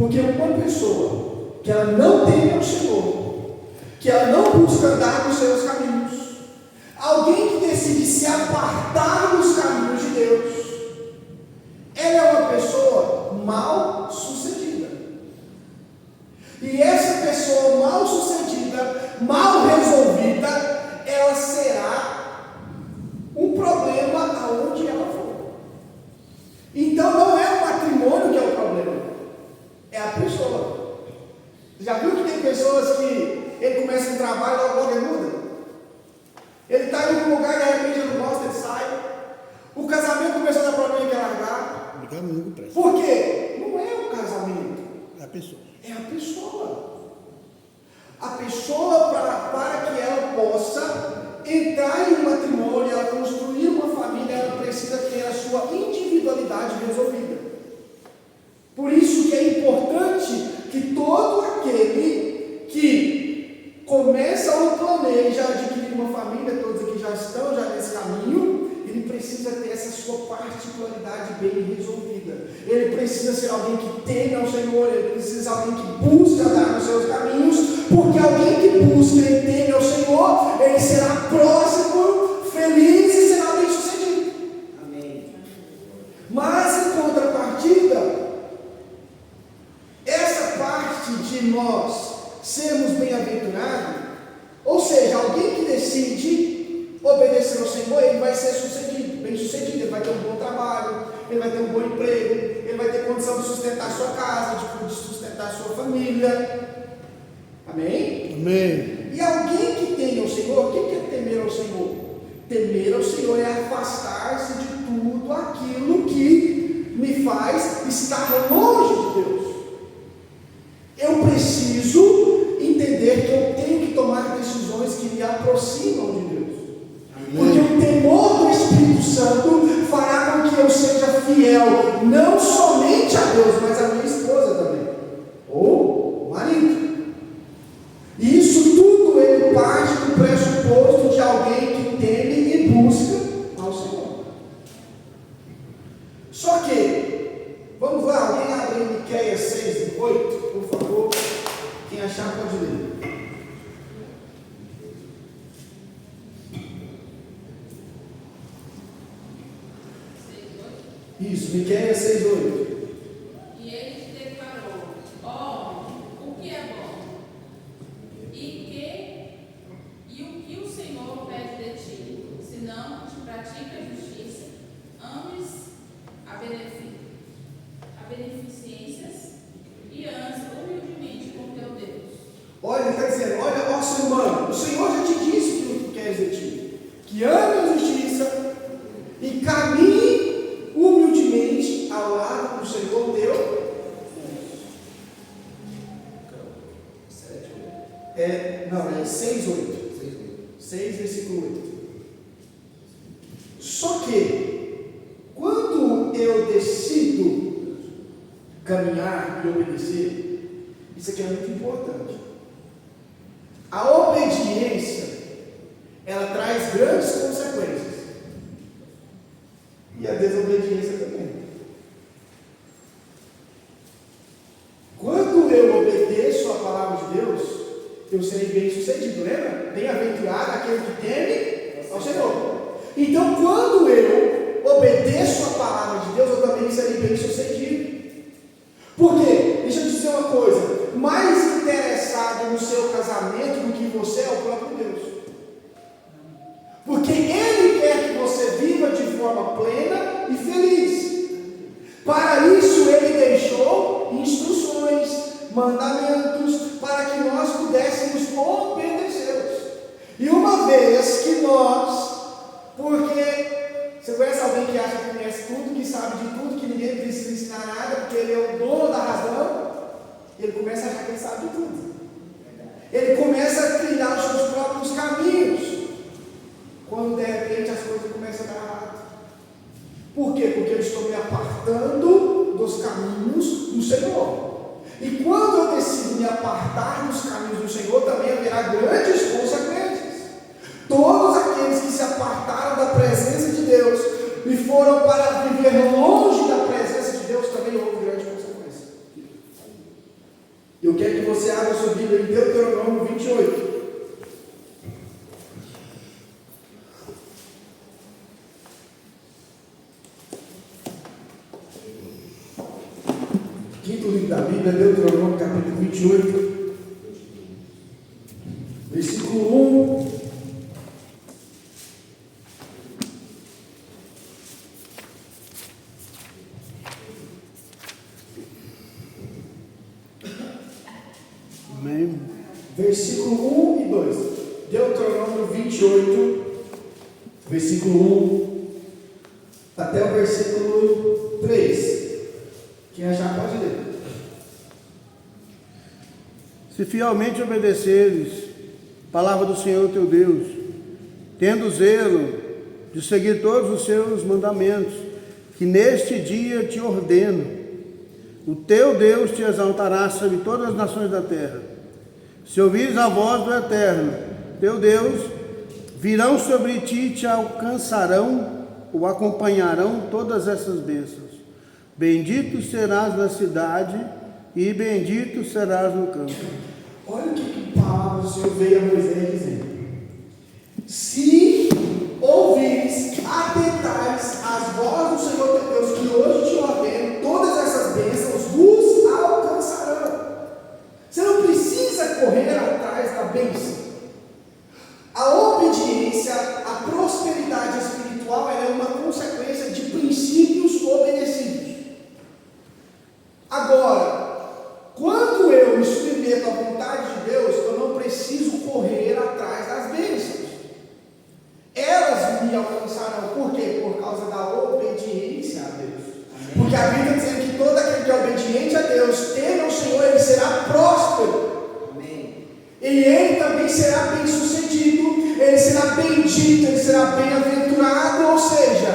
Porque uma pessoa que ela não teme ao Senhor, que ela não busca andar nos seus caminhos, alguém que decide se apartar dos caminhos de Deus, ela é uma pessoa mal sucedida. E essa pessoa mal sucedida, mal resolvida, ela será um problema aonde ela for. Então não é o matrimônio que é o problema, é a pessoa. Já viu que tem pessoas que ele começa um trabalho, logo ele muda? Ele está em um lugar, de repente ele não gosta, ele sai. O casamento começou a dar problema e quer largar. Por quê? Não é o casamento, é a pessoa. É a pessoa. A pessoa, para que ela possa entrar em um matrimônio, ela construir uma família, ela precisa ter a sua individualidade resolvida. Por isso que é importante que todo aquele que começa ou planeja adquirir uma família, todos aqui já estão nesse caminho, ele precisa ter essa sua particularidade bem resolvida. Ele precisa ser alguém que teme ao Senhor, ele precisa ser alguém que busca andar nos seus caminhos, porque alguém que busca e teme ao Senhor, ele será próximo, feliz e será bem sucedido. Amém. Mas em contrapartida, essa parte de nós sermos bem-aventurados, ou seja, alguém que decide obedecer ao Senhor, ele vai ser sucedido, bem sucedido, ele vai ter um bom trabalho, ele vai ter um bom emprego, ele vai ter condição de sustentar a sua casa, de sustentar a sua família. Amém? Amém. E alguém que teme ao Senhor, o que é temer ao Senhor? Temer ao Senhor é afastar-se de tudo aquilo que me faz estar longe de Deus. Eu preciso entender que eu tenho que tomar decisões que me aproximam de Deus. Porque o temor do Espírito Santo fará com que eu seja fiel, não somente a Deus, mas a minha esposa também, ou o marido. E isso tudo ele parte do pressuposto de alguém que teme e busca ao Senhor. Só que, vamos lá, alguém abre em Miqueias 6:8, por favor. Quem achar pode ler. Isso, Miqueias 6:8. E ele te declarou: ó, o que é bom? E o que o Senhor pede de ti, senão te pratica a justiça, ames a beneficências e andes humildemente com teu Deus. Olha, ele está dizendo, olha, ó ser humano, o Senhor já te disse o que quer de ti, que ame a justiça e caminhe humildemente ao lado do Senhor teu. É 6:8. 6, versículo 8. Só que, quando eu decido caminhar e obedecer, isso aqui é muito importante. A obediência, ela traz grandes consequências. E a desobediência também. Quando eu obedeço a palavra de Deus, eu serei bem sucedido, lembra? Bem-aventurado aquele que teme ao Senhor. Então, quando eu obedeço a palavra de Deus, eu também serei bem sucedido. Por quê? Deixa eu dizer uma coisa: mais interessado no seu casamento do que você é o próprio Deus. Porque Ele quer que você viva de forma plena e feliz. Para isso Ele deixou instruções, mandamentos, para que nós pudéssemos obedecê-los. E uma vez que nós, porque você conhece alguém que acha que conhece tudo, que sabe de tudo, que ninguém precisa ensinar nada, porque ele é o dono da razão, ele começa a achar que ele sabe de tudo. Ele começa a trilhar os seus próprios caminhos, quando de repente as coisas começam a dar errado. Por quê? Porque eu estou me apartando dos caminhos do Senhor. E quando eu decido me apartar dos caminhos do Senhor, também haverá grandes consequências. Todos aqueles que se apartaram da presença de Deus e foram para viver longe da presença de Deus, também houve grande consequência. abra sua Bíblia em Deuteronômio 28. Quinto livro da Bíblia, Deuteronômio capítulo 28, versículo 1. Amém. Versículo 1 e 2. Deuteronômio 28, versículo 1 até o versículo 3. Quem achar pode ler. Se fielmente obedeceres a palavra do Senhor teu Deus, tendo zelo de seguir todos os seus mandamentos, que neste dia te ordeno, o teu Deus te exaltará sobre todas as nações da terra. Se ouvires a voz do Eterno, teu Deus, virão sobre ti e te alcançarão ou acompanharão todas essas bênçãos. Bendito serás na cidade e bendito serás no campo. Olha o que a palavra do Senhor veio a Moisés dizendo. Se ouvires, atentares às vozes do Senhor teu Deus, que hoje te ordeno, todas essas bênçãos vos alcançarão. Você não precisa correr atrás da bênção. A obediência, a prosperidade espiritual, ela é uma consequência de princípios obedecidos. Agora, quando eu me submeto à vontade de Deus, eu não preciso correr atrás das bênçãos. Elas me alcançarão. Por quê? Por causa da obediência a Deus. Amém. Porque a Bíblia diz que todo aquele que é obediente a Deus, teme ao Senhor, ele será próspero. Amém. E ele também será bem sucedido, ele será bendito, ele será bem-aventurado. Ou seja,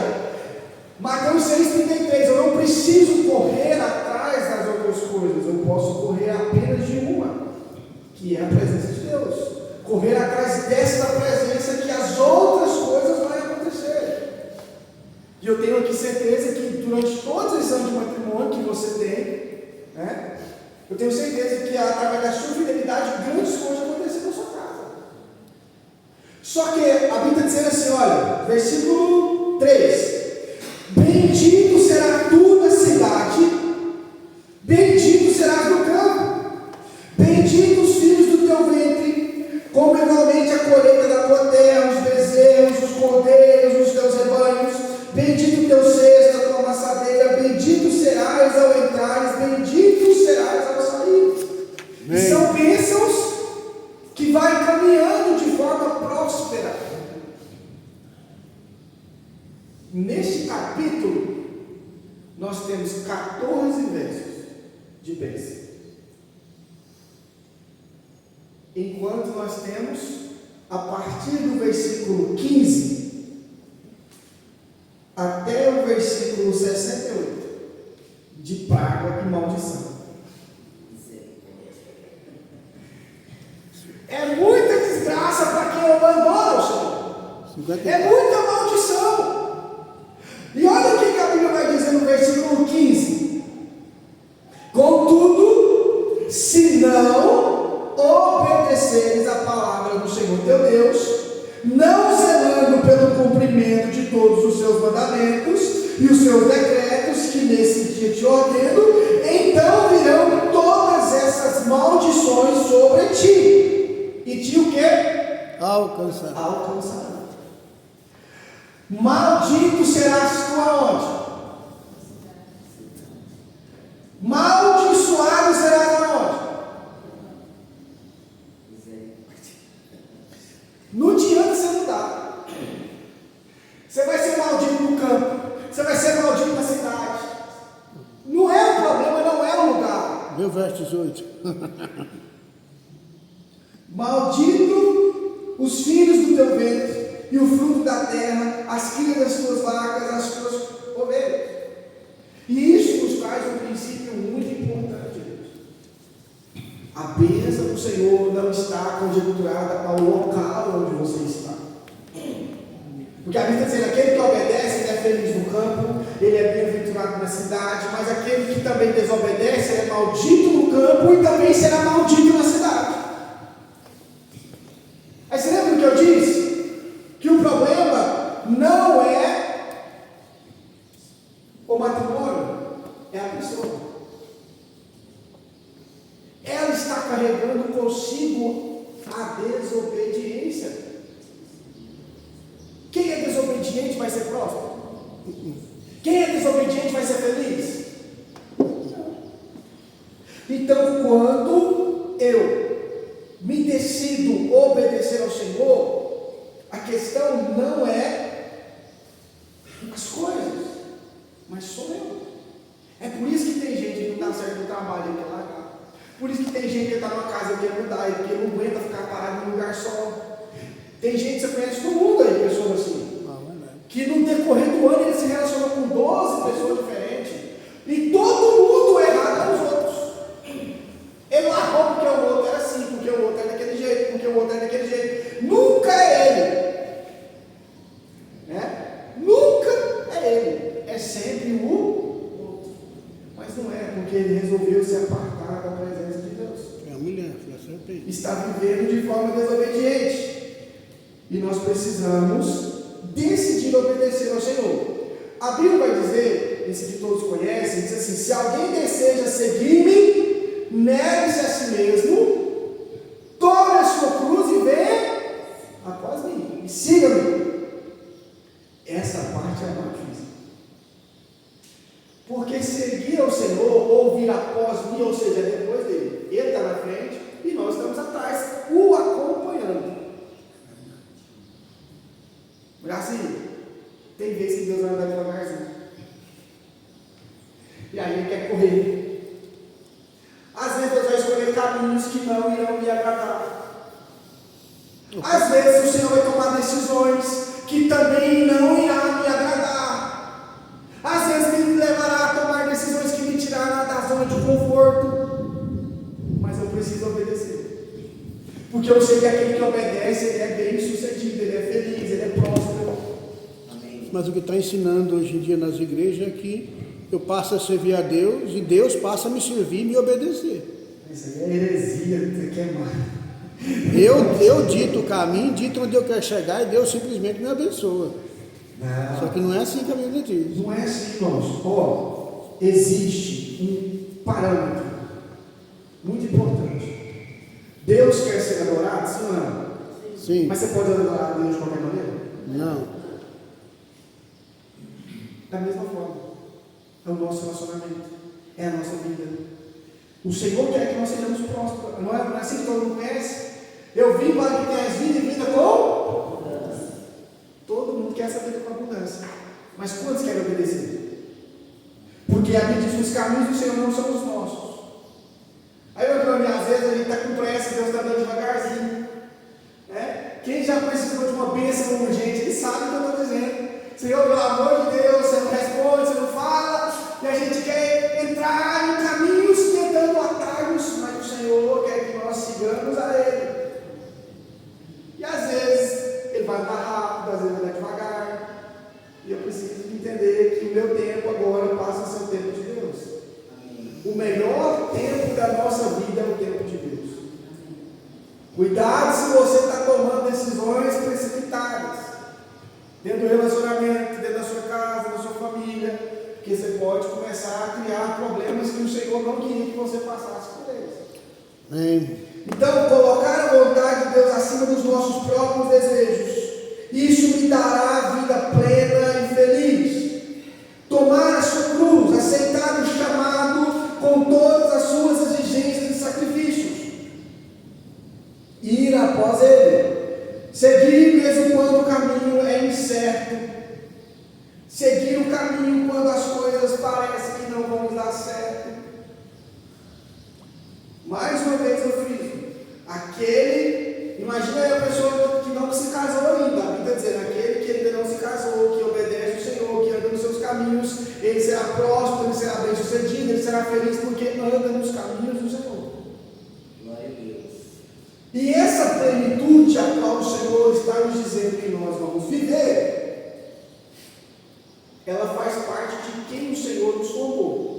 Mateus 6,33, eu não preciso correr atrás das outras coisas, eu posso correr apenas de uma, que é a presença de Deus. Correr atrás desta presença, que as outras coisas vão acontecer. E eu tenho aqui certeza que durante todos esses anos de matrimônio que você tem, né, eu tenho certeza que através da sua fidelidade, grandes coisas aconteceram na sua casa. Só que a Bíblia está dizendo assim, olha, versículo 3. Bendito será tu na cidade, bendito serás no campo, bendito os filhos do teu ventre, como igualmente a colheita da tua terra, os bezerros, os cordeiros, os teus rebanhos, bendito o teu cesto, a tua amassadeira, bendito serás ao entrares, bendito serás ao sair. E são bênçãos que vai caminhando de forma próspera. Neste capítulo, nós temos 14 versos de bênção. Enquanto nós temos, a partir do versículo 15 até o versículo 68, de praga e maldição. É muita desgraça para quem abandona o Senhor. É muita maldição. E olha o que a Bíblia vai dizer no versículo 15. Contudo, se não obedeceres a palavra do Senhor teu Deus, não zelando pelo cumprimento de todos os seus mandamentos e os seus decretos, que nesse dia te ordeno, então virão todas essas maldições sobre ti. E te o quê? Alcançarão. Maldito serás tu aonde? Maldiçoado serás aonde? Não adianta você mudar. Você vai ser maldito no campo, você vai ser maldito na cidade. Não é o problema, não é o lugar. Meu verso 18. Maldito os filhos do teu ventre e o fruto da terra, as crias das tuas vacas, as tuas ovelhas. E isso nos traz um princípio muito importante. A bênção do Senhor não está conjecturada para o local onde você está. Porque a Bíblia está dizendo, aquele que obedece, ele é feliz no campo, ele é bem-aventurado na cidade, mas aquele que também desobedece, ele é maldito no campo e também será maldito na cidade. pessoa. Ela está carregando consigo a desobediência. Quem é desobediente vai ser próspero? Quem é desobediente vai ser feliz? Então, quando eu me decido obedecer ao Senhor, a questão não é as coisas, mas sou eu. É por isso que tem gente que não dá certo no trabalho e quer largar. Por isso que tem gente que está numa casa e quer mudar, porque não aguenta ficar parado num lugar só. Tem gente que você conhece no mundo aí, pessoas assim, que no decorrer do ano ele se relacionou com 12 pessoas diferentes, e todo mundo errado aos outros. Ele largou porque o outro era assim, porque o outro é daquele jeito, porque o outro é daquele jeito. Nunca é ele, né? Nunca é ele, é sempre o outro. Mas não é, porque ele resolveu se apartar da presença de Deus. É a mulher, foi a serpente. Está vivendo de forma desobediente. E nós precisamos decidir obedecer ao Senhor. A Bíblia vai dizer, esse que todos conhecem, diz assim: se alguém deseja seguir-me, negue-se a si mesmo, tome a sua cruz e venha após mim, e siga-me. Essa parte é a mais difícil. Porque seguir ao Senhor, ou vir após mim, ou seja, depois dele. Ele está na frente e nós estamos atrás, o acompanhando. Brasil, tem vezes que Deus vai andar devagarzinho. E aí ele quer correr. Às vezes Deus vai escolher caminhos que não irão me agradar. Às vezes o Senhor vai tomar decisões que também não irão me agradar. Às vezes Ele me levará a tomar decisões que me tirarão da zona de conforto. Mas eu preciso obedecer. Porque eu sei que aquele que obedece, ele é bem sucedido, ele é feliz, ele é próspero. Amém. Mas o que está ensinando hoje em dia nas igrejas é que eu passo a servir a Deus e Deus passa a me servir e me obedecer. Isso aí é heresia, você quer mais. Eu dito o caminho, dito onde eu quero chegar e Deus simplesmente me abençoa. Não. Só que não é assim que a Bíblia diz. Não é assim, irmãos. Ó, existe um parâmetro muito importante. Deus quer ser adorado, sim ou não? Sim. Mas você pode adorar a Deus de qualquer maneira? Não. Da mesma forma. É o nosso relacionamento. É a nossa vida. O Senhor quer que nós sejamos prósperos. Não é assim que todo mundo conhece? Eu vim para que tenhas vida e vida com abundância. Todo mundo quer essa vida com abundância. Mas quantos querem obedecer? Porque a Bíblia diz que os caminhos do Senhor não são os nossos. Aí, meu irmão, às vezes a gente está com pressa, Deus está dando devagarzinho. Né? Quem já precisou de uma bênção urgente, ele sabe o que eu estou dizendo. Senhor, pelo amor de Deus, você não responde, você não fala, e a gente quer entrar em caminhos tentando atalhos, mas o Senhor quer que nós sigamos a Ele. E às vezes Ele vai andar rápido, às vezes Ele vai devagar. E eu preciso entender que o meu tempo agora passa a ser o tempo de Deus. O melhor tempo da nossa vida é o tempo de Deus. Cuidado se você está tomando decisões precipitadas, dentro do relacionamento, dentro da sua casa, da sua família, porque você pode começar a criar problemas que o Senhor não queria que você passasse por eles. Amém. Então, colocar a vontade de Deus acima dos nossos próprios desejos, isso me dará a vida plena e feliz. Tomar a sua cruz, aceitar o chamado com todas as suas exigências e sacrifícios, ir após Ele, seguir mesmo quando o caminho é incerto, seguir o caminho quando as coisas parecem que não vão dar certo. Mais uma vez eu friso, imagina aí a pessoa que não se casou ainda, a Bíblia está dizendo, aquele que ainda não se casou, que obedece o Senhor, que anda nos seus caminhos, ele será próspero, ele será bem sucedido, ele será feliz porque anda nos caminhos do Senhor. Glória a Deus. E essa plenitude a qual o Senhor está nos dizendo que nós vamos viver, ela faz parte de quem o Senhor nos formou.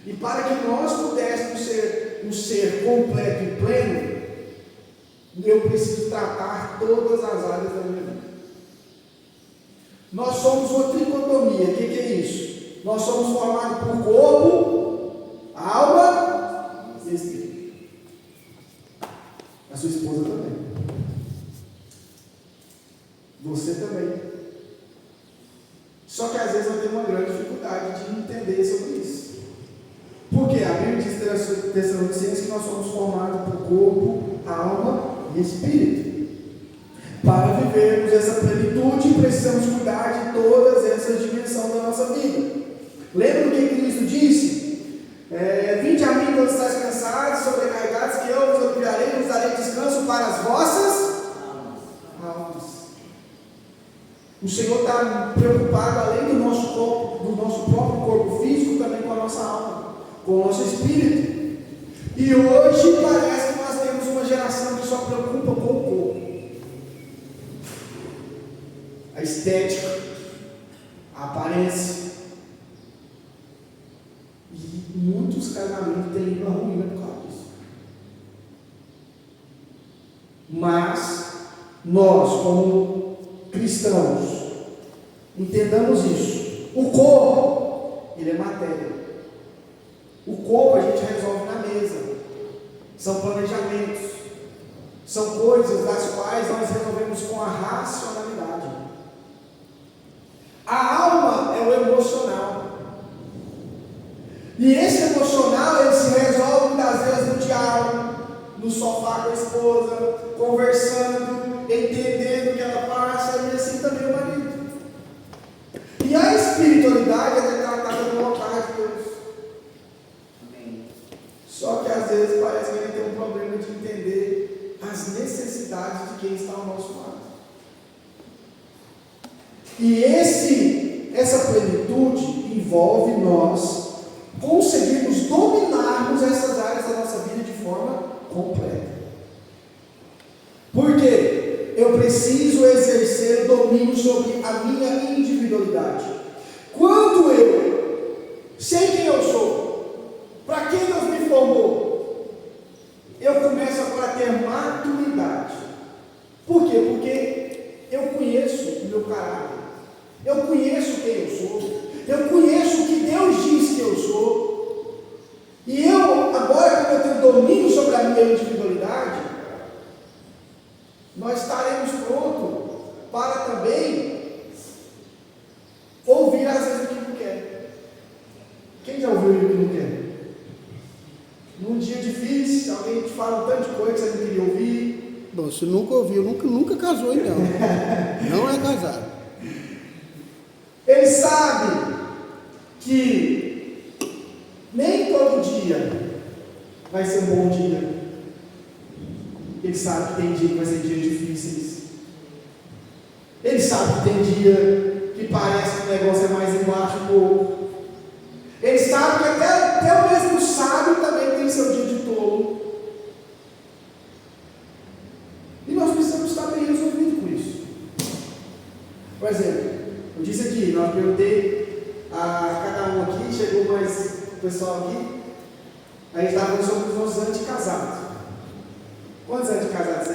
E para que nós pudéssemos ser um ser completo e pleno, eu preciso tratar todas as áreas da minha vida. Nós somos uma tricotomia. O que é isso? Nós somos formados por corpo, alma e espírito. A sua esposa também. Você também. Só que às vezes eu tenho uma grande dificuldade de entender sobre isso. Porque a Bíblia diz em Tessalonicenses que nós somos formados por corpo, alma e espírito. Para vivermos essa plenitude, precisamos cuidar de todas essas dimensões da nossa vida. Lembra do que Cristo disse? Vinde a mim todos estáis cansados, sobrecarregados, que eu vos aliviarei, vos darei descanso para as vossas almas. O Senhor está preocupado, além do nosso corpo, do nosso próprio corpo físico, também com a nossa alma, com o nosso espírito. E hoje parece que nós temos uma geração que só preocupa com o corpo. A estética, a aparência. E muitos casamentos têm ido à ruína por causa disso. Mas nós, como cristãos, entendamos isso. O corpo, ele é matéria. O corpo a gente resolve na mesa. São planejamentos. São coisas das quais nós resolvemos com a racionalidade. A alma é o emocional. E esse emocional, ele se resolve muitas vezes no diálogo, no sofá com a esposa, conversando, entendendo o que ela passa, e assim também o marido. E a espiritualidade é tratada no altar de Deus. Amém. Só que às vezes parece que ele tem um problema de entender as necessidades de quem está ao nosso lado. E essa plenitude envolve nós conseguirmos dominarmos essas áreas da nossa vida de forma completa. Por quê? Eu preciso exercer o domínio sobre a minha individualidade. Quando eu sei quem eu sou, para quem Deus me formou, eu começo agora a ter maturidade. Por quê? Porque eu conheço o meu caráter. Eu conheço quem eu sou. Eu conheço o que Deus diz que eu sou. E eu, agora que eu tenho domínio sobre a minha individualidade, nós estaremos prontos para também ouvir às vezes o que não quer. Quem já ouviu o que não quer? Num dia difícil, alguém te fala um tanto de coisa que você não queria ouvir. Bom, você nunca ouviu, nunca casou então. Não é casado. Ele sabe que nem todo dia vai ser um bom dia. Ele sabe que tem dia que vai ser dias difíceis. Ele sabe que tem dia que parece que o negócio é mais embaixo um pouco. Ele sabe que até o mesmo sábio também tem seu dia de tolo. E nós precisamos estar bem resolvidos com isso. Por exemplo, eu disse aqui, nós perguntei a cada um aqui, chegou mais o pessoal aqui, aí estava falando sobre os nossos anos de casado. Quantos anos de casado você